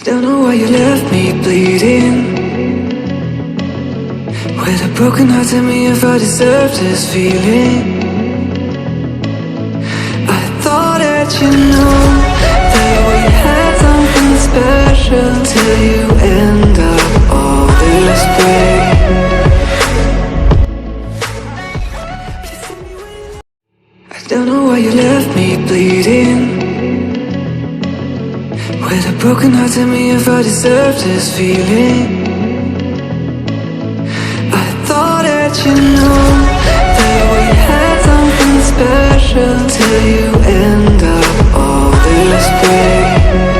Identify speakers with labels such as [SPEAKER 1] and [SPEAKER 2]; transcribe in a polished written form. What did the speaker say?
[SPEAKER 1] Don't know why you left me bleeding. With a broken heart, tell me if I deserve this feeling. I thought that you know that we had something special till you end up all this way. I don't know why you left me bleeding. With a broken heart, tell me if I deserve this feeling. I thought that you know that we had something special till you end up all this way.